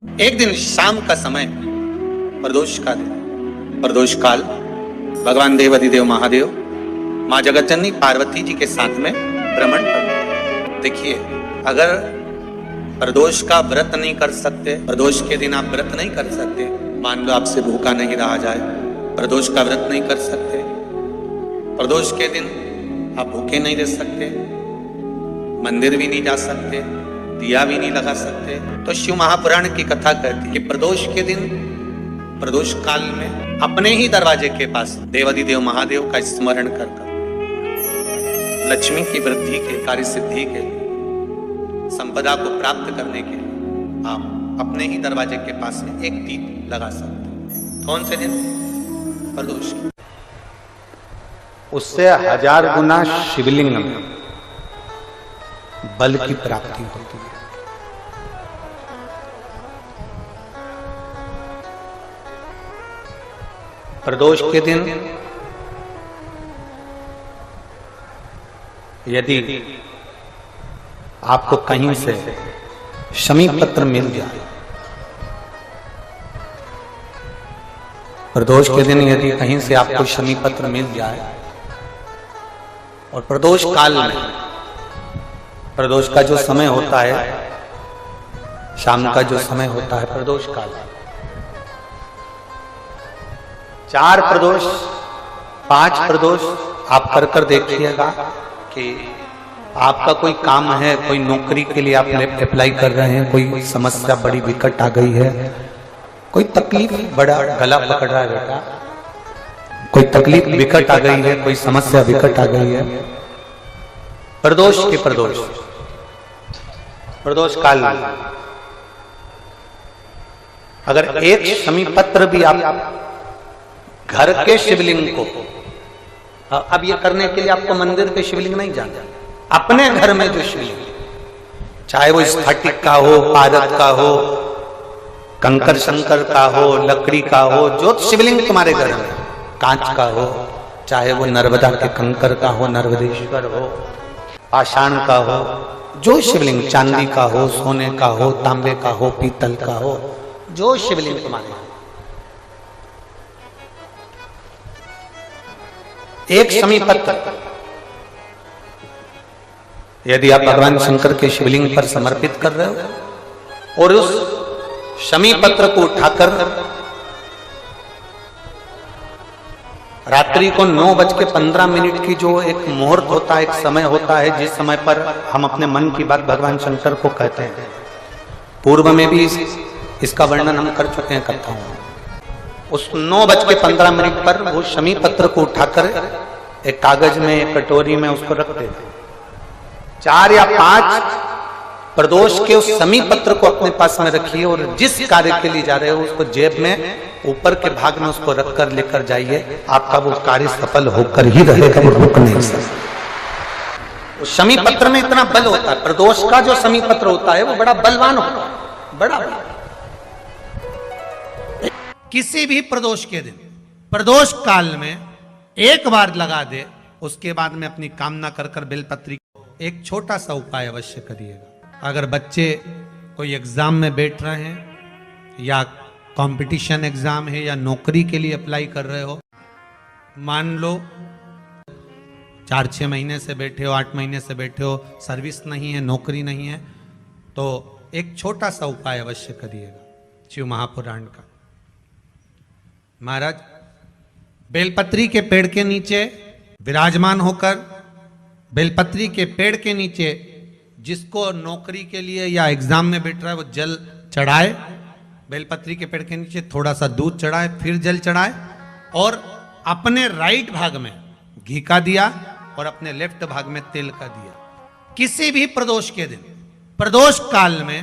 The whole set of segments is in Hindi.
एक दिन शाम का समय, प्रदोष का दिन, प्रदोष काल, भगवान देवाधिदेव महादेव माँ जगतजननी पार्वती जी के साथ में भ्रमण करते। देखिए, अगर प्रदोष का व्रत नहीं कर सकते, प्रदोष के दिन आप व्रत नहीं कर सकते, मान लो आपसे भूखा नहीं रहा जाए, प्रदोष का व्रत नहीं कर सकते, प्रदोष के दिन आप भूखे नहीं रह सकते, मंदिर भी नहीं जा सकते, दिया भी नहीं लगा सकते, तो शिव महापुराण की कथा कहती है कि प्रदोष के दिन, प्रदोष काल में अपने ही दरवाजे के पास देवाधिदेव महादेव का स्मरण कर लक्ष्मी की वृद्धि के, कार्य सिद्धि के लिए, संपदा को प्राप्त करने के लिए आप अपने ही दरवाजे के पास में एक दीप लगा सकते हैं। कौन से दिन? प्रदोष। उससे 1000 गुना शिवलिंग में बल की प्राप्ति होती है। प्रदोष के दिन यदि आपको कहीं से शमी पत्र मिल जाए, प्रदोष के दिन यदि कहीं से आपको शमी पत्र मिल जाए और प्रदोष काल में, प्रदोष का जो समय होता है, शाम का जो समय होता है प्रदोष काल, 4 प्रदोष 5 प्रदोष आप कर कर देखिएगा कि आपका कोई काम है, कोई नौकरी के लिए आप अप्लाई कर रहे हैं, कोई समस्या बड़ी विकट आ गई है, कोई तकलीफ, बड़ा गला पकड़ रहा है बेटा, कोई तकलीफ विकट आ गई है, कोई समस्या विकट आ गई है, प्रदोष के प्रदोष काल में अगर एक शमी पत्र भी आप घर के शिवलिंग को, अब ये करने के लिए आपको मंदिर के शिवलिंग नहीं जाना, अपने घर में जो शिवलिंग, चाहे वो स्फटिक का हो, पारद का हो, कंकर शंकर का हो, लकड़ी का हो, जो शिवलिंग तुम्हारे घर में, कांच का हो, चाहे वो नर्मदा के कंकर का हो, नर्मदेश्वर हो, पाषाण का हो, जो शिवलिंग, चांदी का हो, सोने का हो, तांबे का हो, पीतल का हो, जो शिवलिंग तुम्हारे, एक शमी पत्र यदि आप भगवान शंकर के शिवलिंग पर समर्पित कर रहे हो और उस शमी पत्र को उठाकर रात्रि को 9:15 की जो एक मुहूर्त होता है, एक समय होता है, जिस समय पर हम अपने मन की बात भगवान शंकर को कहते हैं, पूर्व में भी इसका वर्णन हम कर चुके हैं कथाओं में, उस 9:15 पर वो शमी पत्र को उठाकर एक कागज में, एक कटोरी में उसको रख देते। 4 या 5 प्रदोष के उस शमी पत्र को अपने पास में रखिए और जिस कार्य के लिए जा रहे हो उसको जेब में ऊपर के भाग में उसको रखकर लेकर जाइए, आपका वो कार्य सफल होकर ही रहेगा, वो रुक नहीं सकता। उस शमी पत्र में इतना बल होता है, प्रदोष का जो शमी पत्र होता है वो बड़ा बलवान होता है, बड़ा बल। किसी भी प्रदोष के दिन, प्रदोष काल में एक बार लगा दे, उसके बाद में अपनी कामना कर कर बेलपत्री। एक छोटा सा उपाय अवश्य करिएगा। अगर बच्चे कोई एग्जाम में बैठ रहे हैं या कंपटीशन एग्जाम है या नौकरी के लिए अप्लाई कर रहे हो, मान लो 4-6 महीने से बैठे हो, 8 महीने से बैठे हो, सर्विस नहीं है, नौकरी नहीं है, तो एक छोटा सा उपाय अवश्य करिएगा शिव महापुराण का। महाराज बेलपत्री के पेड़ के नीचे विराजमान होकर, बेलपत्री के पेड़ के नीचे जिसको नौकरी के लिए या एग्जाम में बैठ रहा है वो जल चढ़ाए, बेलपत्री के पेड़ के नीचे थोड़ा सा दूध चढ़ाए, फिर जल चढ़ाए और अपने राइट भाग में घी का दिया और अपने लेफ्ट भाग में तेल का दिया। किसी भी प्रदोष के दिन, प्रदोष काल में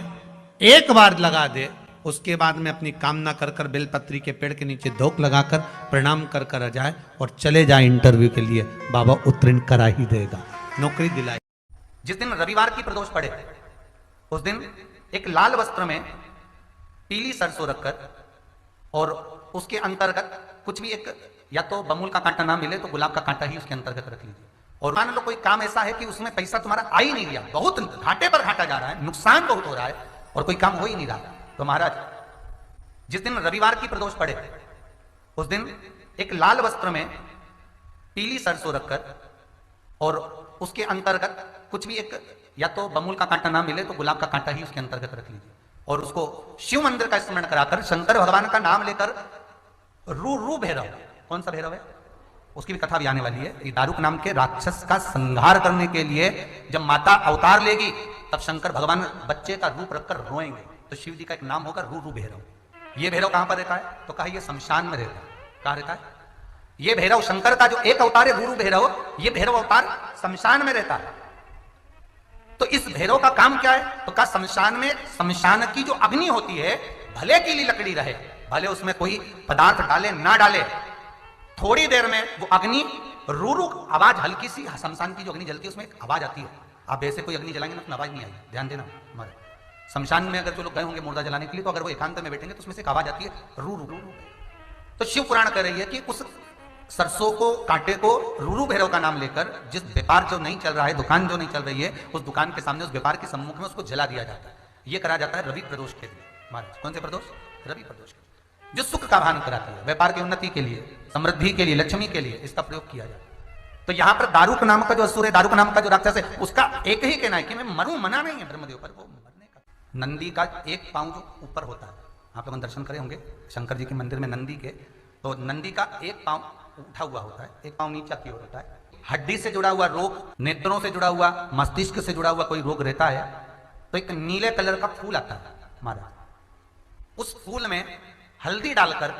एक बार लगा दे, उसके बाद में अपनी कामना कर कर बेलपत्री के पेड़ के नीचे धोख लगाकर प्रणाम कर कर आ जाए और चले जाए इंटरव्यू के लिए, बाबा उत्तीर्ण करा ही देगा, नौकरी दिलाई। जिस दिन रविवार की प्रदोष पड़े उस दिन एक लाल वस्त्र में पीली सरसों रखकर और उसके अंतर्गत कुछ भी, एक या तो बमूल का कांटा ना मिले तो गुलाब का कांटा ही उसके अंतर्गत रख लीजिए। और मान लो कोई काम ऐसा है कि उसमें पैसा तुम्हारा आ ही नहीं रहा, बहुत घाटे पर घाटा जा रहा है, नुकसान बहुत हो रहा है और कोई काम हो ही नहीं रहा, तो महाराज जिस दिन रविवार की प्रदोष पड़े उस दिन एक लाल वस्त्र में पीली सरसों रखकर और उसके अंतर्गत कुछ भी एक या तो बमूल का कांटा ना मिले तो गुलाब का कांटा ही उसके अंतर्गत रख लीजिए और उसको शिव मंदिर का स्मरण कराकर शंकर भगवान का नाम लेकर रू भैरव, कौन सा भैरव है उसकी भी कथा भी आने वाली है। ये दारुक नाम के राक्षस का संहार करने के लिए जब माता अवतार लेगी तब शंकर भगवान बच्चे का रूप रखकर रोएंगे, तो शिव जी का एक नाम होगा रू भैरव। ये भैरव कहां पर रहता है तो कहा ये शमशान में रहता है। कहां रहता है ये भैरव? शंकर का जो एक अवतार है रू भैरव, ये भैरव अवतार शमशान में रहता है। तो इस भैरव का काम क्या है तो कहा शमशान में, शमशान की जो अग्नि होती है भले गीली लकड़ी रहे, भले उसमें कोई पदार्थ डाले ना डाले, थोड़ी देर में वो अग्नि रू आवाज, हल्की सी शमशान की जो अग्नि जलती है उसमें एक आवाज आती है। आप ऐसे कोई अग्नि जलाएंगे ना तो आवाज नहीं आई, ध्यान देना। हमारे शमशान में अगर जो लोग गए होंगे मुर्दा जलाने के लिए तो अगर वो एकांत में बैठेंगे तो उसमें से एक आवाज आती है रू रू। तो शिव पुराण कह रही है कि उस सरसों को, कांटे को रूरू भैरव का नाम लेकर जिस व्यापार जो नहीं चल रहा है, दुकान जो नहीं चल रही है, उस दुकान के सामने, उस व्यापार के सम्मुख में उसको जला दिया जाता है। यह करा जाता है रवि प्रदोष के लिए। महाराज कौन से प्रदोष? रवि प्रदोष के लिए, जो सुख का भान कराती है, व्यापार की उन्नति के लिए, समृद्धि के लिए, लक्ष्मी के लिए इसका प्रयोग किया जाता है। तो यहां पर दारुक नाम का जो असुर है, दारुक नाम का जो राक्षस है, उसका एक ही कहना है कि मैं मरूं, मना नहीं है ब्रह्मदेव पर, वो मरने का। नंदी का एक पांव जो ऊपर होता है, आप लोग दर्शन करे होंगे शंकर जी के मंदिर में नंदी के, तो नंदी का एक पांव उठा हुआ होता है, एक पांव नीचा की ओर होता है। हड्डी से जुड़ा हुआ रोग, नेत्रों से जुड़ा हुआ, मस्तिष्क से जुड़ा हुआ कोई रोग रहता है तो एक नीले कलर का फूल आता है महाराज, उस फूल में हल्दी डालकर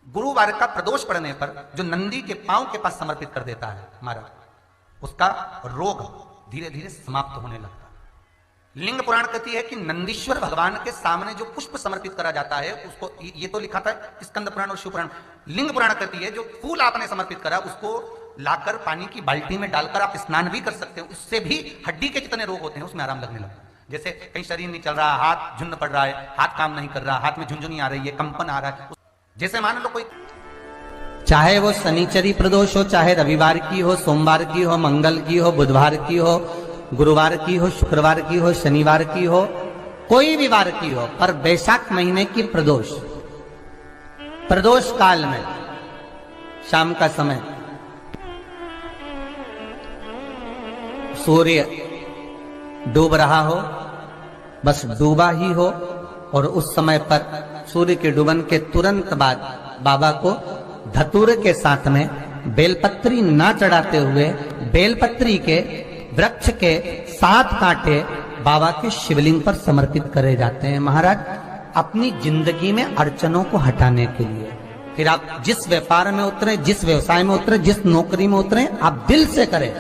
गुरुवार का प्रदोष पड़ने पर जो नंदी के पांव के पास समर्पित कर देता है महाराज, उसका रोग धीरे धीरे समाप्त होने लगता है। लिंग पुराण कहती है कि नंदीश्वर भगवान के सामने जो पुष्प समर्पित करा जाता है उसको, ये तो लिखा था स्कंद पुराण और शिव पुराण, लिंग पुराण कहती है जो फूल आपने समर्पित करा उसको लाकर पानी की बाल्टी में डालकर आप स्नान भी कर सकते हो, उससे भी हड्डी के जितने रोग होते हैं उसमें आराम लगने लगता है। जैसे कहीं शरीर नहीं चल रहा, हाथ झुन्न पड़ रहा है, हाथ काम नहीं कर रहा, हाथ में झुंझुनी आ रही है, कंपन आ रहा है, जैसे मान लो कोई, चाहे वो शनिचरी प्रदोष हो, चाहे रविवार की हो, सोमवार की हो, मंगल की हो, बुधवार की हो, गुरुवार की हो, शुक्रवार की हो, शनिवार की हो, कोई भी वार की हो, पर बैसाख महीने की प्रदोष, प्रदोष काल में शाम का समय सूर्य डूब रहा हो, बस डूबा ही हो, और उस समय पर सूर्य के डूबन के तुरंत बाद बाबा को धतूरे के साथ में बेलपत्री ना चढ़ाते हुए बेलपत्री के वृक्ष के 7 कांटे बाबा के शिवलिंग पर समर्पित करे जाते हैं महाराज, अपनी जिंदगी में अड़चनों को हटाने के लिए। फिर आप जिस व्यापार में उतरे, जिस व्यवसाय में उतरे, जिस नौकरी में उतरे, आप दिल से करें,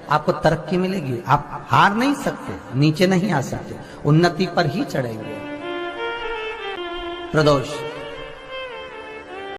आपको तरक्की मिलेगी। आप हार नहीं सकते, नीचे नहीं आ सकते, उन्नति पर ही चढ़ेंगे। प्रदोष